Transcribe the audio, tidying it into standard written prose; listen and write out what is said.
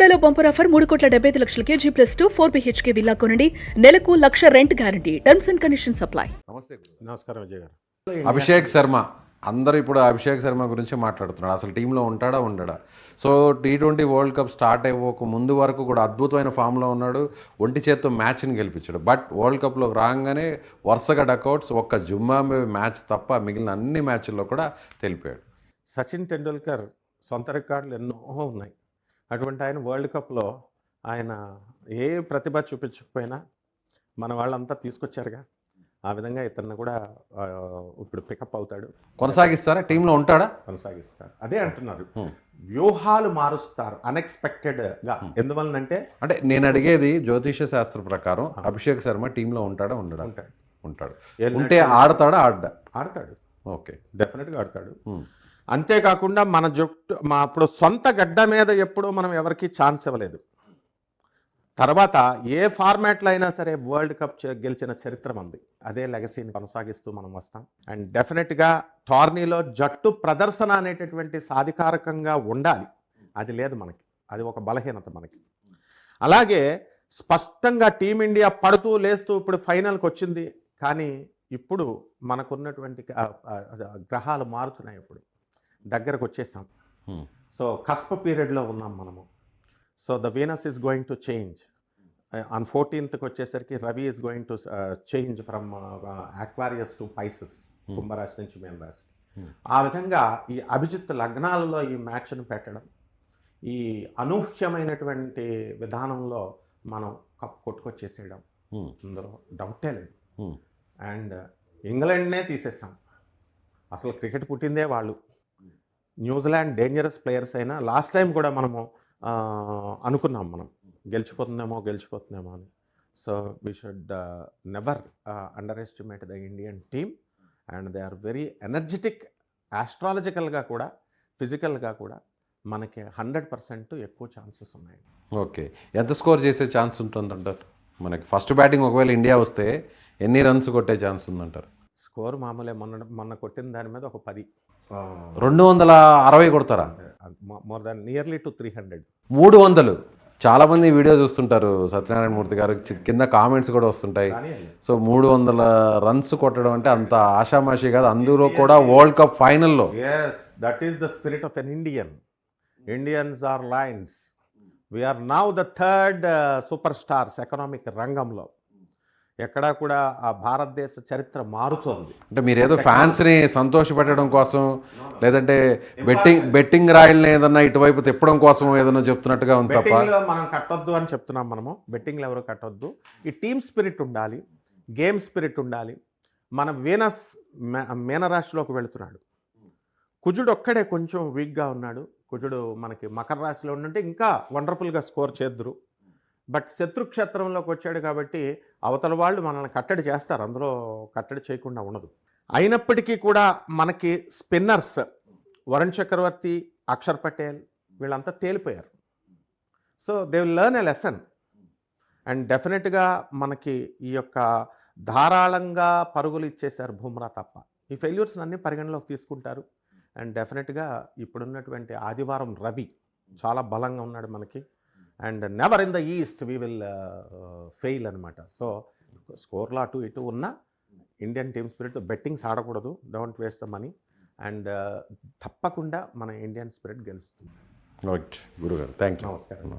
బెల్లంకొండలో bumper offer 3,75,00,000 G+2 4 BHK villa కొనండి. నెలకు 1,00,000 rent guarantee. Terms and conditions apply. నమస్తే. నమస్కారం విజయ్ గారు. అభిషేక్ శర్మ అందరూ ఇప్పుడు అభిషేక్ శర్మ గురించి మాట్లాడుతున్నాడు. అసలు టీంలో ఉంటాడా ఉండడా? So T20 world cup start అయ్యక ముందు వరకు కూడా అద్భుతమైన ఫామ్లో ఉన్నాడు. ఒంటి చేత్తో మ్యాచ్ని గెలిపించాడు. బట్ వరల్డ్ కప్లో రాగానే వరుసగా డకౌట్స్, ఒక్క జింబాబ్వే మ్యాచ్ తప్ప మిగిలిన అన్ని మ్యాచ్ల్లో కూడా తెలిపాడు. సచిన్ టెండూల్కర్ సొంత రికార్డులు ఎన్నో ఉన్నాయి. అటువంటి ఆయన వరల్డ్ కప్లో ఆయన ఏ ప్రతిభ చూపించకపోయినా మన వాళ్ళంతా తీసుకొచ్చారుగా. ఆ విధంగా ఇతన్ని కూడా ఇప్పుడు పికప్ అవుతాడు. కొనసాగిస్తారా? టీంలో ఉంటాడా? కొనసాగిస్తారు. అదే అంటున్నారు, వ్యూహాలు మారుస్తారు అన్ఎక్స్పెక్టెడ్గా. ఎందువలనంటే అంటే నేను అడిగేది జ్యోతిష శాస్త్ర ప్రకారం అభిషేక్ శర్మ టీంలో ఉంటాడా ఉండడా? ఉంటాడు. ఉంటే ఆడతాడా? ఆడతాడు. ఓకే, డెఫినెట్గా ఆడతాడు. అంతేకాకుండా మన జట్టు అప్పుడు సొంత గడ్డ మీద ఎప్పుడూ మనం ఎవరికి ఛాన్స్ ఇవ్వలేదు. తర్వాత ఏ ఫార్మాట్లో అయినా సరే వరల్డ్ కప్ గెలిచిన చరిత్ర మంది. అదే లెగసీని కొనసాగిస్తూ మనం వస్తాం. అండ్ డెఫినెట్గా టోర్నీలో జట్టు ప్రదర్శన అనేటటువంటి సాధికారకంగా ఉండాలి. అది లేదు మనకి, అది ఒక బలహీనత మనకి. అలాగే స్పష్టంగా టీమిండియా పడుతూ లేస్తూ ఇప్పుడు ఫైనల్కి వచ్చింది. కానీ ఇప్పుడు మనకున్నటువంటి గ్రహాలు మారుతున్నాయి. ఇప్పుడు దగ్గరకు వచ్చేసాం. సో కస్ప పీరియడ్లో ఉన్నాం మనము. So the Venus is going to change. On 14th వచ్చేసరికి రవి is going to change from Aquarius to Pisces, కుంభరాశి నుంచి మీన రాశి. ఆ విధంగా ఈ అభిజిత్ లగ్నాలలో ఈ మ్యాచ్ను పెట్టడం, ఈ అనూహ్యమైనటువంటి విధానంలో మనం కప్ కొట్టుకొచ్చేసేయడం, అందులో డౌటే లేదు. అండ్ ఇంగ్లాండ్నే తీసేసాం. అసలు క్రికెట్ పుట్టిందే వాళ్ళు. న్యూజిలాండ్ డేంజరస్ ప్లేయర్స్ అయినా లాస్ట్ టైం కూడా మనము అనుకున్నాం మనం గెలిచిపోతుందేమో అని. So we should never underestimate the Indian team. And they are very energetic. ఆస్ట్రాలజికల్గా కూడా ఫిజికల్గా కూడా మనకి 100% ఎక్కువ ఛాన్సెస్ ఉన్నాయి. ఓకే, ఎంత స్కోర్ చేసే ఛాన్స్ ఉంటుందంటారు? మనకి ఫస్ట్ బ్యాటింగ్ ఒకవేళ ఇండియా వస్తే ఎన్ని రన్స్ కొట్టే ఛాన్స్ ఉందంటారు? స్కోర్ మామూలే. మొన్న కొట్టిన దాని మీద ఒక 10, 260 కొడతారా? More than nearly to 300. 300. చాలా మంది వీడియో చూస్తుంటారు సత్యనారాయణ మూర్తి గారు, కింద కామెంట్స్ కూడా వస్తుంటాయి. సో 300 రన్స్ కొట్టడం అంటే అంత ఆషామాషి కాదు, అందులో కూడా వరల్డ్ కప్ ఫైనల్లో. Yes, that is the spirit of an Indian. Indians are lions. We are now the third super stars economic రంగంలో. ఎక్కడా కూడా ఆ భారతదేశ చరిత్ర మారుతోంది. అంటే మీరు ఏదో ఫ్యాన్స్ని సంతోషపెట్టడం కోసం, లేదంటే బెట్టింగ్ రాయల్ని ఏదన్నా ఇటువైపు తిప్పడం కోసం ఏదన్నా చెప్తున్నట్టుగా ఉంది తప్ప మనం కట్టొద్దు అని చెప్తున్నాం. మనము బెట్టింగ్లు ఎవరు కట్టొద్దు. ఈ టీమ్ స్పిరిట్ ఉండాలి, గేమ్ స్పిరిట్ ఉండాలి. మన వీనస్ మీనరాశిలోకి వెళుతున్నాడు. కుజుడు ఒక్కడే కొంచెం వీక్గా ఉన్నాడు. కుజుడు మనకి మకర రాశిలో ఉండంటే ఇంకా వండర్ఫుల్గా స్కోర్ చేద్దురు. బట్ శత్రుక్షేత్రంలోకి వచ్చాడు కాబట్టి అవతల వాళ్ళు మనల్ని కట్టడి చేస్తారు, అందులో కట్టడి చేయకుండా ఉండదు. అయినప్పటికీ కూడా మనకి స్పిన్నర్స్ వరుణ్ చక్రవర్తి, అక్షర్ పటేల్ వీళ్ళంతా తేలిపోయారు. So they will learn a lesson. And డెఫినెట్గా మనకి ఈ యొక్క ధారాళంగా పరుగులు ఇచ్చేశారు బుమ్రా తప్ప. ఈ ఫెయిల్యూర్స్ అన్నీ పరిగణలోకి తీసుకుంటారు. అండ్ డెఫినెట్గా ఇప్పుడున్నటువంటి ఆదివారం రవి చాలా బలంగా ఉన్నాడు మనకి. And never in the east we will fail అనమాట. సో స్కోర్లో అటు ఇటు ఉన్న ఇండియన్ టీమ్ స్పిరిట్, బెట్టింగ్స్ ఆడకూడదు, don't waste the money. And తప్పకుండా మన ఇండియన్ స్పిరిట్ గెలుస్తుంది. గురుగారు, థ్యాంక్ యూ. నమస్కారం.